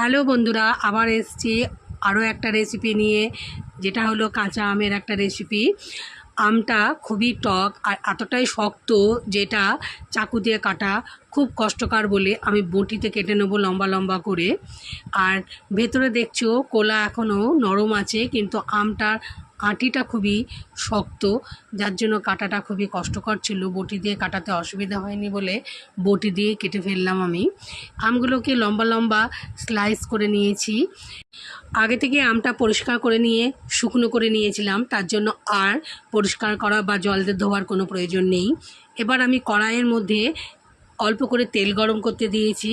Hello বন্ধুরা, আবার এসেছি আরও একটা রেসিপি নিয়ে, যেটা হলো কাঁচা আমের একটা রেসিপি। আমটা খুবই টক আর এতটাই শক্ত যেটা চাকু দিয়ে কাটা খুব কষ্টকর বলে আমি বটিতে কেটে নেবো লম্বা লম্বা করে। আর ভেতরে দেখছো কোলা এখনও নরম আছে, কিন্তু আমটার আঁটিটা খুবই শক্ত, যার জন্য কাটাটা খুবই কষ্টকর ছিল। বটি দিয়ে কাটাতে অসুবিধা হয়নি বলে বটি দিয়ে কেটে ফেললাম। আমি আমগুলোকে লম্বা লম্বা স্লাইস করে নিয়েছি। আগে থেকে আমটা পরিষ্কার করে নিয়ে শুকনো করে নিয়েছিলাম, তার জন্য আর পরিষ্কার করা বা জল দিয়ে ধোয়ার কোনো প্রয়োজন নেই। এবার আমি কড়াইয়ের মধ্যে অল্প করে তেল গরম করতে দিয়েছি।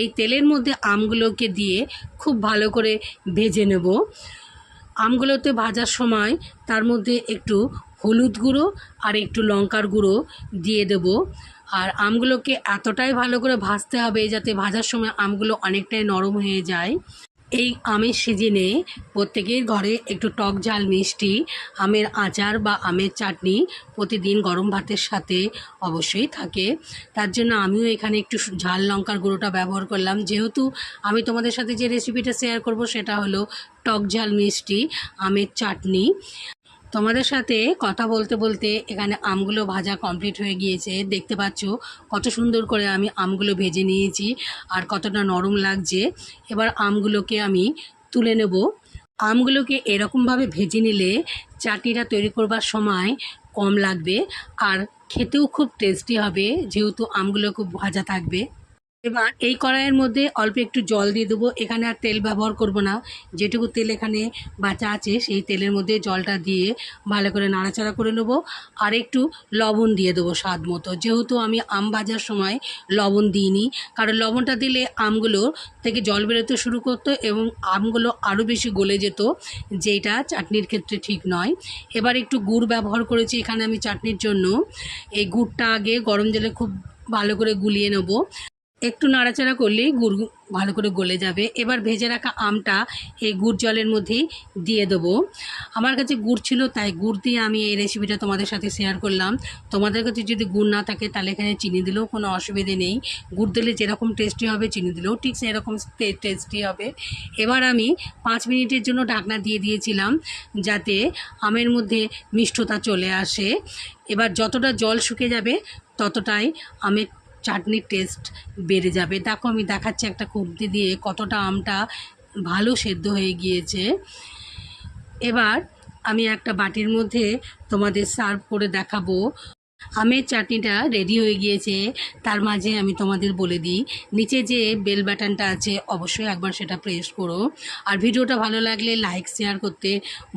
এই তেলের মধ্যে আমগুলোকে দিয়ে খুব ভালো করে ভেজে নেব। আমগুলোতে ভাজার সময় তার মধ্যে একটু হলুদ গুঁড়ো আর একটু লঙ্কার গুঁড়ো দিয়ে দেব। আর আমগুলোকে এতটাই ভালো করে ভাজতে হবে যাতে ভাজার সময় আমগুলো অনেকটাই নরম হয়ে যায়। এই আমের সিজনে প্রত্যেকের ঘরে একটু টক ঝাল মিষ্টি আমের আচার বা আমের চাটনি প্রতিদিন গরম ভাতের সাথে অবশ্যই থাকে। তার জন্য আমিও এখানে একটু ঝাল লঙ্কার গুঁড়োটা ব্যবহার করলাম। যেহেতু আমি তোমাদের সাথে যে রেসিপিটা শেয়ার করব সেটা হলো টক ঝাল মিষ্টি আমের চাটনি। তোমাদের সাথে কথা বলতে বলতে এখানে আমগুলো ভাজা কমপ্লিট হয়ে গিয়েছে। দেখতে পাচ্ছ কত সুন্দর করে আমি আমগুলো ভেজে নিয়েছি আর কতটা নরম লাগছে। এবার আমগুলোকে আমি তুলে নেব। আমগুলোকে এরকমভাবে ভেজে নিলে চাটনিটা তৈরি করবার সময় কম লাগবে আর খেতেও খুব টেস্টি হবে, যেহেতু আমগুলো খুব ভাজা থাকবে। এবার এই কড়াইয়ের মধ্যে অল্প একটু জল দিয়ে দেবো। এখানে আর তেল ব্যবহার করব না, যেটুকু তেল এখানে বাঁচা আছে সেই তেলের মধ্যে জলটা দিয়ে ভালো করে নাড়াচাড়া করে নেবো। আর একটু লবণ দিয়ে দেবো স্বাদ মতো, যেহেতু আমি আম ভাজার সময় লবণ দিইনি, কারণ লবণটা দিলে আমগুলো থেকে জল বেরোতে শুরু করতো এবং আমগুলো আরও বেশি গলে যেত, যেটা চাটনির ক্ষেত্রে ঠিক নয়। এবার একটু গুড় ব্যবহার করেছি এখানে আমি চাটনির জন্য। এই গুড়টা আগে গরম জলে খুব ভালো করে গুলিয়ে নেবো। একটু নাড়াচাড়া করলেই গুড় ভালো করে গলে যাবে। এবার ভেজে রাখা আমটা এই গুড় জলের মধ্যেই দিয়ে দেবো। আমার কাছে গুড় ছিল তাই গুড় দিয়ে আমি এই রেসিপিটা তোমাদের সাথে শেয়ার করলাম। তোমাদের কাছে যদি গুড় না থাকে তাহলে এখানে চিনি দিলেও কোনো অসুবিধে নেই। গুড় দিলে যেরকম টেস্টি হবে চিনি দিলেও ঠিক সেরকম টেস্টি হবে। এবার আমি 5 মিনিটের জন্য ঢাকনা দিয়ে দিয়েছিলাম যাতে আমের মধ্যে মিষ্টতা চলে আসে। এবার যতটা জল শুকিয়ে যাবে ততটাই আমের চাটনির টেস্ট বেড়ে যাবে। দেখো আমি দেখাচ্ছি একটা খুন্তি দিয়ে কতটা আমটা ভালো সেদ্ধ হয়ে গিয়েছে। এবার আমি একটা বাটির মধ্যে তোমাদের সার্ভ করে দেখাবো। আমের চাটনিটা রেডি হয়ে গিয়েছে। তার মাঝে আমি তোমাদের বলে দিই, নিচে যে বেল বাটনটা আছে অবশ্যই একবার সেটা প্রেস করো। আর ভিডিওটা ভালো লাগলে লাইক শেয়ার করতে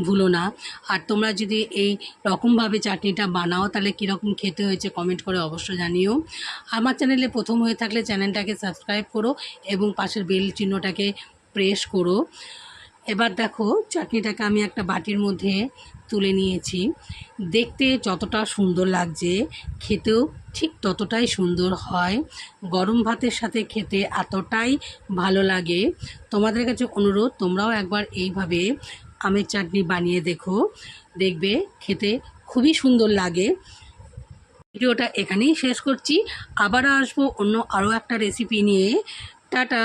ভুলো না। আর তোমরা যদি এই রকমভাবে চাটনিটা বানাও তাহলে কীরকম খেতে হয়েছে কমেন্ট করে অবশ্যই জানিও। আমার চ্যানেলে প্রথম হয়ে থাকলে চ্যানেলটাকে সাবস্ক্রাইব করো এবং পাশের বেল চিহ্নটাকে প্রেস করো। এবার দেখো চাটনিটাকে আমি একটা বাটির মধ্যে তুলে নিয়েছি। দেখতে যতটা সুন্দর লাগছে খেতেও ঠিক ততটাই সুন্দর হয়। গরম ভাতের সাথে খেতে এতটাই ভালো লাগে। তোমাদের কাছে অনুরোধ, তোমরাও একবার এইভাবে আমের চাটনি বানিয়ে দেখো, দেখবে খেতে খুবই সুন্দর লাগে। ভিডিওটা এখানেই শেষ করছি। আবার আসবো অন্য আরও একটা রেসিপি নিয়ে। টাটা।